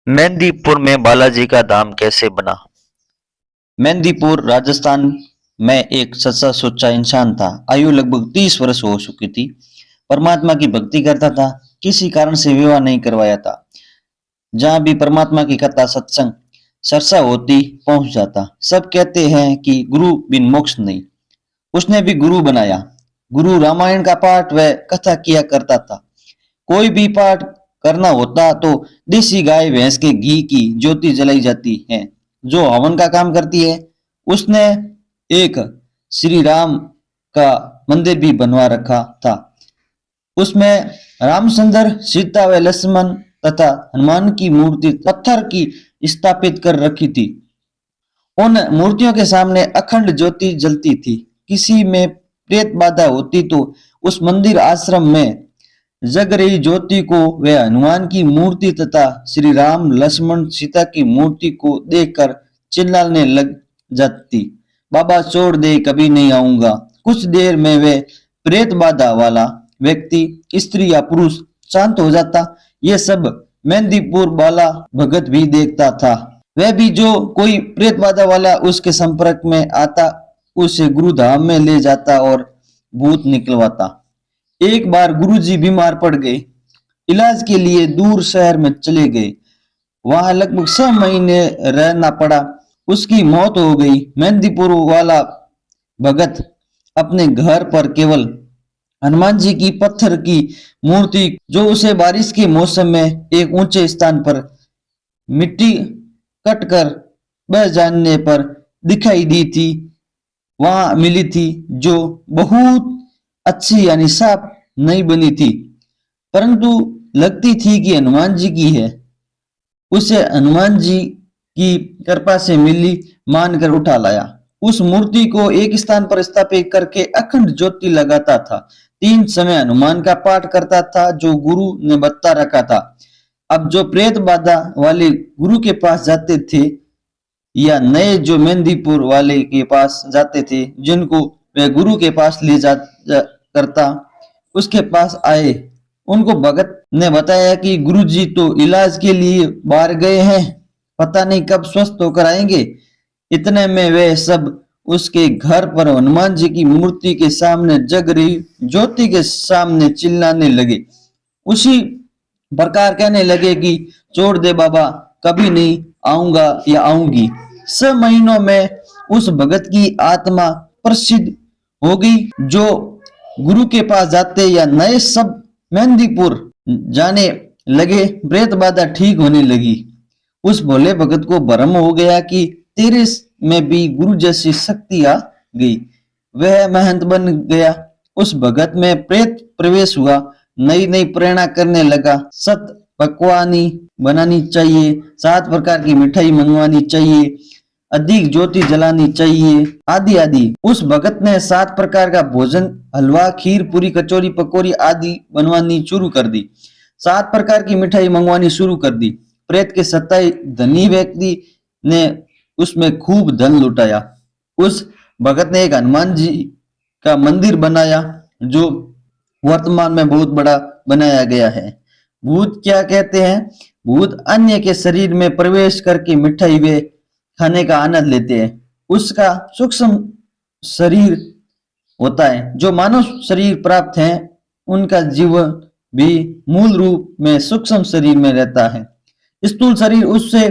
मेहंदीपुर में बालाजी का धाम कैसे बना? मेहंदीपुर राजस्थान में एक सच्चा सुच्चा इंसान था। आयु लगभग 30 वर्ष हो चुकी थी। परमात्मा की भक्ति करता था। किसी कारण से विवाह नहीं करवाया था। जहां भी परमात्मा की कथा सत्संग चर्चा होती पहुंच जाता। सब कहते हैं कि गुरु बिन मोक्ष नहीं। उसने भी गुरु बनाया। गुरु रामायण का पाठ व कथा किया करता था। कोई भी पाठ करना होता तो देसी गाय भैंस के घी की ज्योति जलाई जाती है जो हवन का काम करती है। उसने एक श्री राम का मंदिर भी बनवा रखा था। उसमें रामचंद्र, सीता व लक्ष्मण तथा हनुमान की मूर्ति पत्थर की स्थापित कर रखी थी। उन मूर्तियों के सामने अखंड ज्योति जलती थी। किसी में प्रेत बाधा होती तो उस मंदिर आश्रम में जग रही ज्योति को वे हनुमान की मूर्ति तथा श्री राम लक्ष्मण सीता की मूर्ति को देखकर चिल्लाने लग जाती, बाबा छोड़ दे कभी नहीं आऊंगा। कुछ देर में वे प्रेत बाधा वाला व्यक्ति स्त्री या पुरुष शांत हो जाता। ये सब मेहंदीपुर वाला भगत भी देखता था। वह भी जो कोई प्रेत बाधा वाला उसके संपर्क में आता उसे गुरुधाम में ले जाता और भूत निकलवाता। एक बार गुरुजी बीमार पड़ गए। इलाज के लिए दूर शहर में चले गए। वहां लगभग 6 महीने रहना पड़ा। उसकी मौत हो गई। मेहंदीपुर वाला भगत अपने घर पर केवल हनुमान जी की पत्थर की मूर्ति जो उसे बारिश के मौसम में एक ऊंचे स्थान पर मिट्टी कट कर बह जाने पर दिखाई दी थी वहां मिली थी, जो बहुत अच्छी यानी साफ नहीं बनी थी, परंतु लगती थी कि हनुमान जी की है। उसे हनुमान जी की कृपा से मिली मानकर उठा लाया। उस मूर्ति को एक स्थान पर स्थापित करके अखंड ज्योति लगाता था। 3 समय हनुमान का पाठ करता था जो गुरु ने बता रखा था। अब जो प्रेत बाधा वाले गुरु के पास जाते थे या नए जो मेहंदीपुर वाले के पास जाते थे, जिनको वे गुरु के पास ले जा करता, उसके पास आए। उनको भगत ने बताया कि गुरुजी तो इलाज के लिए बाहर गए हैं, पता नहीं कब स्वस्थ होकर आएंगे। इतने में वे सब उसके घर पर हनुमान जी की मूर्ति के सामने जग रही ज्योति के सामने चिल्लाने लगे। उसी प्रकार कहने लगे कि छोड़ दे बाबा, कभी नहीं आऊंगा या आऊंगी। 6 महीनों में उस भगत की आत्मा प्रसिद्ध हो गई। जो गुरु के पास जाते या नए सब मेहंदीपुर जाने लगे। प्रेत बाधा ठीक होने लगी। उस भोले भगत को भ्रम हो गया कि तेरे में भी गुरु जैसी शक्ति आ गई। वह महंत बन गया। उस भगत में प्रेत प्रवेश हुआ। नई नई प्रेरणा करने लगा। सत पकवानी बनानी चाहिए, 7 प्रकार की मिठाई मंगवानी चाहिए, अधिक ज्योति जलानी चाहिए, आदि आदि। उस भगत ने 7 प्रकार का भोजन, हलवा, खीर, पूरी, कचौरी, पकौड़ी आदि बनवानी शुरू कर दी। 7 प्रकार की मिठाई मंगवानी शुरू कर दी। प्रेत के 27 धनी व्यक्ति ने उसमें खूब धन लुटाया। उस भगत ने एक हनुमान जी का मंदिर बनाया जो वर्तमान में बहुत बड़ा बनाया गया है। भूत क्या कहते हैं? भूत अन्य के शरीर में प्रवेश करके मिठाई वे खाने का आनंद लेते हैं। उसका सूक्ष्म शरीर होता है। जो मानव शरीर प्राप्त है उनका जीवन भी मूल रूप में सूक्ष्म शरीर में रहता है। स्थूल शरीर उससे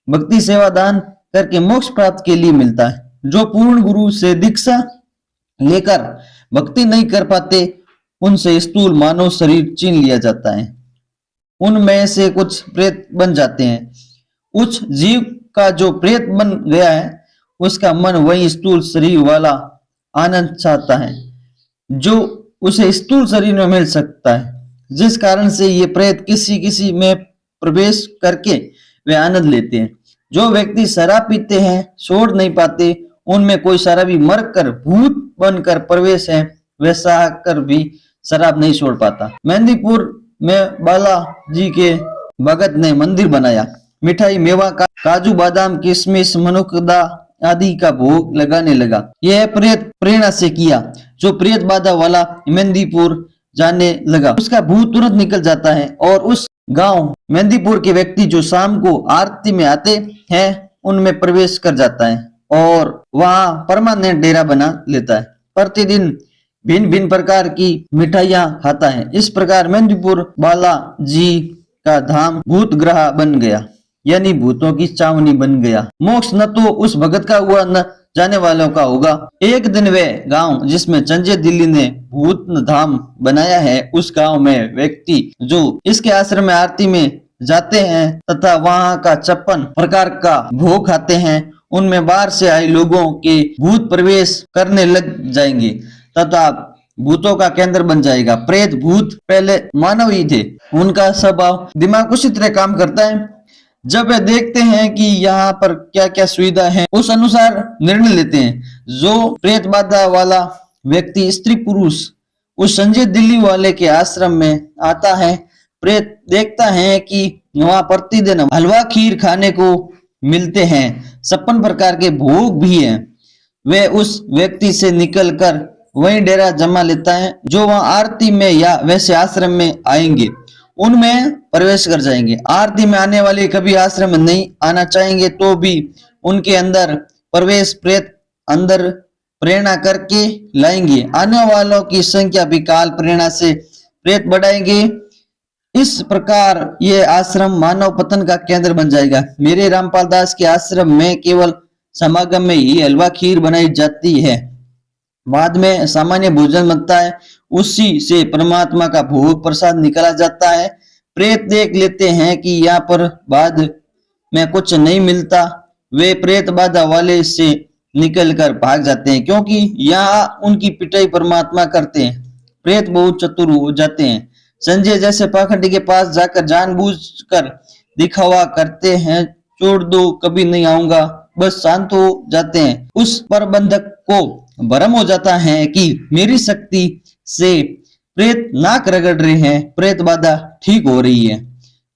भक्ति सेवा दान करके मोक्ष प्राप्त के लिए मिलता है। जो पूर्ण गुरु से दीक्षा लेकर भक्ति नहीं कर पाते उनसे स्थूल मानव शरीर छीन लिया जाता है। उनमें से कुछ प्रेत बन जाते हैं। उस जीव का जो प्रेत बन गया है उसका मन वही स्थूल शरीर वाला आनंद चाहता है जो उसे स्थूल शरीर में मिल सकता है। जिस कारण से ये प्रेत किसी किसी में प्रवेश करके वे आनंद लेते हैं। जो व्यक्ति शराब पीते हैं छोड़ नहीं पाते, उनमें कोई शराबी मर कर भूत बनकर प्रवेश है, वैसा कर भी शराब नहीं छोड़ पाता। मेहंदीपुर में बाला जी के भगत ने मंदिर बनाया। मिठाई, मेवा, काजू, बादाम, किशमिश, मनुकदा आदि का भोग लगाने लगा। यह प्रेत प्रेरणा से किया। जो प्रेत बाधा वाला मेहंदीपुर जाने लगा उसका भूत तुरंत निकल जाता है और उस गांव मेहंदीपुर के व्यक्ति जो शाम को आरती में आते हैं उनमें प्रवेश कर जाता है और वहां परमानेंट डेरा बना लेता है। प्रतिदिन भिन्न भिन्न प्रकार की मिठाइयां खाता है। इस प्रकार मेहंदीपुर बालाजी का धाम भूत ग्रह बन गया, यानी भूतों की छावनी बन गया। मोक्ष न तो उस भगत का हुआ न जाने वालों का होगा। एक दिन वे गांव जिसमें संजय दिल्ली ने भूत धाम बनाया है, उस गांव में व्यक्ति जो इसके आश्रम में आरती में जाते हैं तथा वहां का 56 प्रकार का भोग खाते हैं, उनमें बाहर से आए लोगों के भूत प्रवेश करने लग जाएंगे तथा भूतों का केंद्र बन जाएगा। प्रेत भूत पहले मानव ही थे, उनका स्वभाव दिमाग उसी तरह काम करता है। जब वे देखते हैं कि यहाँ पर क्या क्या सुविधा है, उस अनुसार निर्णय लेते हैं। जो प्रेत बाधा वाला व्यक्ति स्त्री पुरुष उस संजय दिल्ली वाले के आश्रम में आता है, प्रेत देखता है कि वहां प्रतिदिन हलवा खीर खाने को मिलते हैं, 56 प्रकार के भोग भी हैं। वे उस व्यक्ति से निकलकर वही डेरा जमा लेता है जो वहां आरती में या वैसे आश्रम में आएंगे उनमें प्रवेश कर जाएंगे। आरती में आने वाले कभी आश्रम में नहीं आना चाहेंगे तो भी उनके अंदर प्रवेश प्रेत अंदर प्रेरणा करके लाएंगे। आने वालों की संख्या भी काल प्रेरणा से प्रेत बढ़ाएंगे। इस प्रकार ये आश्रम मानव पतन का केंद्र बन जाएगा। मेरे रामपाल दास के आश्रम में केवल समागम में ही हलवा खीर बनाई जाती है, बाद में सामान्य भोजन बनता है, उसी से परमात्मा का भोग प्रसाद निकाला जाता है। प्रेत देख लेते हैं कि यहाँ पर बाद में कुछ नहीं मिलता, वे प्रेत बाधा वाले से निकलकर भाग जाते हैं, क्योंकि यहाँ उनकी पिटाई परमात्मा करते हैं। प्रेत बहुत चतुर हो जाते हैं। संजय जैसे पाखंडी के पास जाकर जानबूझकर दिखावा करते हैं, छोड़ दो कभी नहीं आऊंगा, बस शांत हो जाते हैं। उस प्रबंधक को भ्रम हो जाता है कि मेरी शक्ति से प्रेत नाक रगड़ रहे हैं, प्रेत बाधा ठीक हो रही है।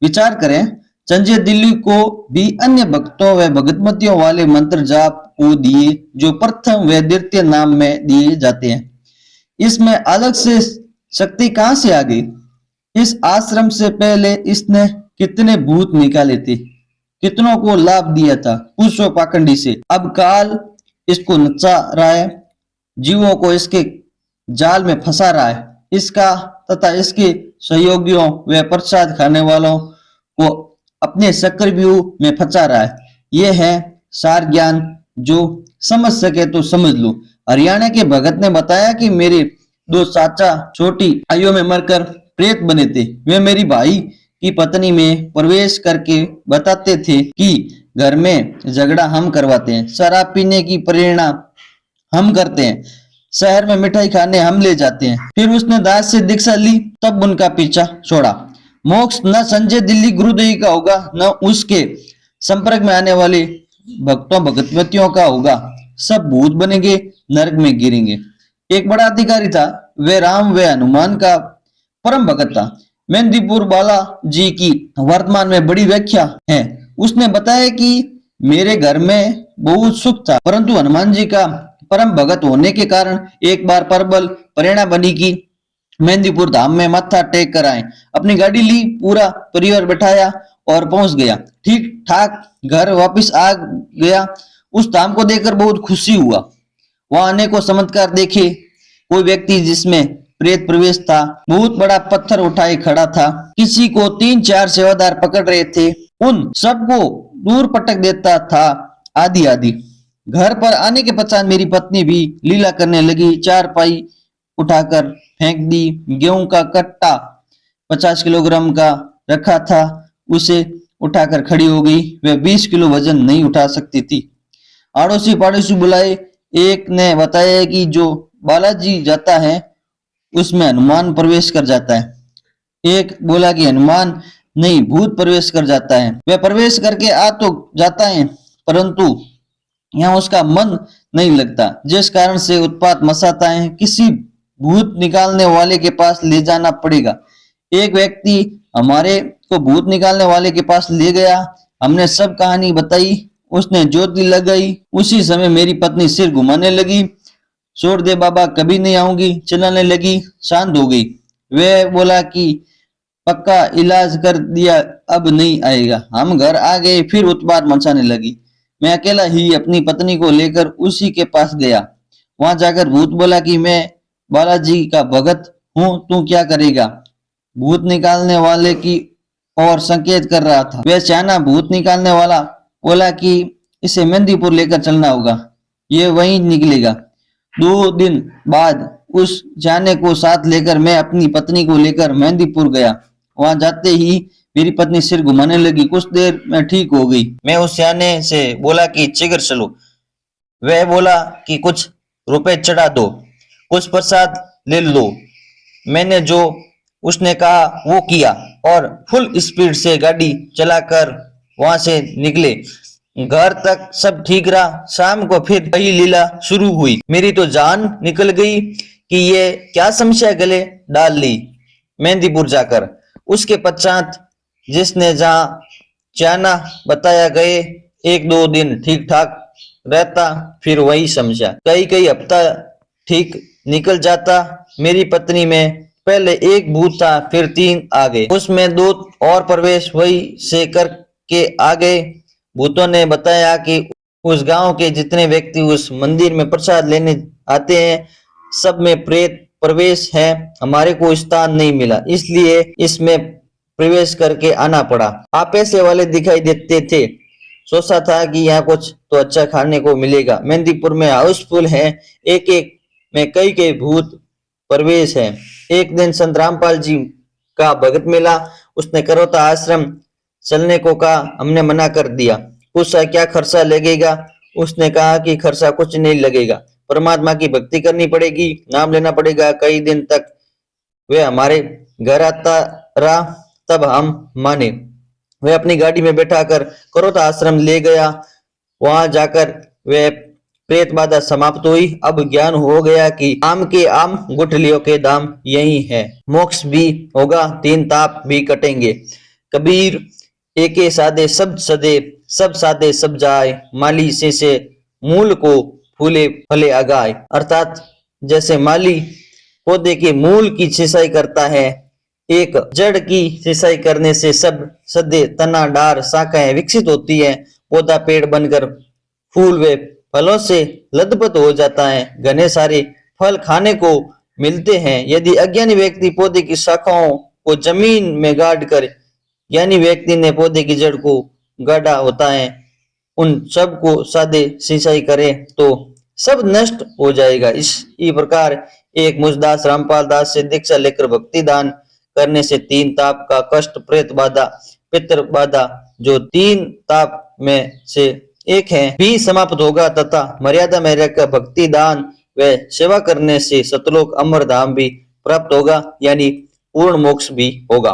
विचार करें, संजय दिल्ली को भी अन्य भक्तों व भगतमतियों वाले मंत्र जाप को दिए जो प्रथम व द्वितीय नाम में दिए जाते हैं। इसमें अलग से शक्ति कहां से आ गई? इस आश्रम से पहले इसने कितने भूत निकाले थे, कितनों को लाभ दिया था पूछो पाखंडी से। अब काल इसको नचा रहा है, जीवों को इसके जाल में फंसा रहा है। इसका तथा इसके सहयोगियों व प्रसाद खाने वालों को अपने चक्रव्यूह में फंसा रहा है। यह है सार ज्ञान, जो समझ सके तो समझ लो। हरियाणा के भगत ने बताया कि मेरे 2 चाचा छोटी आयु में मरकर प्रेत बने थे। वे मेरी भाई की पत्नी में प्रवेश करके बताते थे कि घर में झगड़ा हम करवाते हैं, शराब पीने की प्रेरणा हम करते हैं, शहर में मिठाई खाने हम ले जाते हैं। फिर उसने दास से दीक्षा ली, तब उनका पीछा छोड़ा। मोक्ष न संजय दिल्ली गुरुदेव का होगा, न उसके संपर्क में आने वाले भक्तों भगतमतियों का होगा। सब भूत बनेंगे, नरक में गिरेंगे। एक बड़ा अधिकारी था, वे राम व हनुमान का परम भगत था। मेहंदीपुर बाला जी की वर्तमान में बड़ी व्याख्या है। उसने बताया कि मेरे घर में बहुत सुख था, परंतु हनुमान जी का परम भगत होने के कारण एक बार प्रबल प्रेरणा बनी कि मेहंदीपुर धाम में माथा टेक कर आए। अपनी गाड़ी ली, पूरा परिवार बैठाया और पहुंच गया। ठीक ठाक घर वापस आ गया। उस धाम को देखकर बहुत खुशी हुआ। वहां अनेकों चमत्कार देखे। कोई व्यक्ति जिसमें प्रेत प्रवेश था, बहुत बड़ा पत्थर उठाए खड़ा था, किसी को 3-4 सेवादार पकड़ रहे थे, उन सबको दूर पटक देता था, आदि आदि। घर पर आने के पश्चात मेरी पत्नी भी लीला करने लगी। 4 पाई उठाकर फेंक दी। गेहूं का कट्टा 50 किलोग्राम का रखा था, उसे उठाकर खड़ी हो गई। वह 20 किलो वजन नहीं उठा सकती थी। आड़ोसी पड़ोसी बुलाए। एक ने बताया कि जो बालाजी जाता है उसमें हनुमान प्रवेश कर जाता है। एक बोला कि हनुमान नहीं, भूत प्रवेश कर जाता है। वह प्रवेश करके आ तो जाता है, परंतु यहाँ उसका मन नहीं लगता, जिस कारण से उत्पात मचाता है। किसी भूत निकालने वाले के पास ले जाना पड़ेगा। एक व्यक्ति हमारे को भूत निकालने वाले के पास ले गया। हमने सब कहानी बताई, उसने ज्योति लगाई। उसी समय मेरी पत्नी सिर घुमाने लगी। छोड़ दे बाबा, कभी नहीं आऊंगी, चिल्लाने लगी। शांत हो गई। वह बोला कि पक्का इलाज कर दिया, अब नहीं आएगा। हम घर आ गए, फिर उत्पात मचाने लगी। मैं अकेला ही अपनी पत्नी को लेकर उसी के पास गया। वहां जाकर भूत बोला कि मैं बालाजी का भगत हूँ, तू क्या करेगा। भूत निकालने वाले की और संकेत कर रहा था। वह चाना भूत निकालने वाला बोला कि इसे मेहंदीपुर लेकर चलना होगा, ये वहीं निकलेगा। 2 दिन बाद उस जाने को साथ लेकर मैं अपनी पत्नी को लेकर मेहंदीपुर गया। वहां जाते ही मेरी पत्नी सिर घुमाने लगी। कुछ देर में ठीक हो गई। मैं उस जाने से बोला कि शीघ्र चलो। वह बोला कि कुछ रुपए चढ़ा दो, कुछ प्रसाद ले लो। मैंने जो उसने कहा वो किया और फुल स्पीड से गाड़ी चलाकर वहां से निकले। घर तक सब ठीक रहा। शाम को फिर वही लीला शुरू हुई। मेरी तो जान निकल गई कि ये क्या समस्या गले डाल ली मेहंदीपुर जाकर। उसके पश्चात जिसने जहां जाना बताया गए, 1-2 दिन ठीक ठाक रहता, फिर वही समस्या। कई कई हफ्ता ठीक निकल जाता। मेरी पत्नी में पहले एक भूत था, फिर 3 आ गए। उसमें 2 और प्रवेश वही से करके आ गए। भूतों ने बताया कि उस गांव के जितने व्यक्ति उस मंदिर में प्रसाद लेने आते हैं, सब में प्रेत प्रवेश है। हमारे को स्थान नहीं मिला, इसलिए इसमें प्रवेश करके आना पड़ा। आप पैसे वाले दिखाई देते थे, सोचा था कि यहाँ कुछ तो अच्छा खाने को मिलेगा। मेहंदीपुर में हाउसफुल है, एक एक में कई कई भूत प्रवेश है। एक दिन संत रामपाल जी का भगत मिला। उसने करोता आश्रम चलने को कहा, हमने मना कर दिया। पूछा क्या खर्चा लगेगा। उसने कहा कि खर्चा कुछ नहीं लगेगा, परमात्मा की भक्ति करनी पड़ेगी, नाम लेना पड़ेगा। कई दिन तक वे हमारे घर आता रहा, तब हम माने। वह अपनी गाड़ी में बैठाकर करोता आश्रम ले गया। वहां जाकर वह प्रेत बाधा समाप्त हुई। अब ज्ञान हो गया कि आम के आम गुठलियों के दाम यही है। मोक्ष भी होगा, 3 ताप भी कटेंगे। कबीर एके साधे सब सदे, सब साधे सब जाए, माली से मूल को फूले फले आगाए। अर्थात जैसे माली पौधे के मूल की सिंचाई करता है, एक जड़ की सिंचाई करने से सब सदे, तना, डार, शाखाएं विकसित होती है। पौधा पेड़ बनकर फूल व फलों से लदपत हो जाता है। घने सारे फल खाने को मिलते हैं। यदि अज्ञानी व्यक्ति पौधे की शाखाओं को जमीन में गाड़ कर, ज्ञानी व्यक्ति ने पौधे की जड़ को गाड़ा होता है, उन सब को सादे सिंचाई करे तो सब नष्ट हो जाएगा। इसी प्रकार एक मुझदास रामपाल दास से दीक्षा लेकर भक्ति दान करने से 3 ताप का कष्ट, प्रेत बाधा, पितृ बाधा, जो 3 ताप में से एक है, भी समाप्त होगा तथा मर्यादा में रहकर भक्ति दान व सेवा करने से सतलोक अमर धाम भी प्राप्त होगा, यानी पूर्ण मोक्ष भी होगा।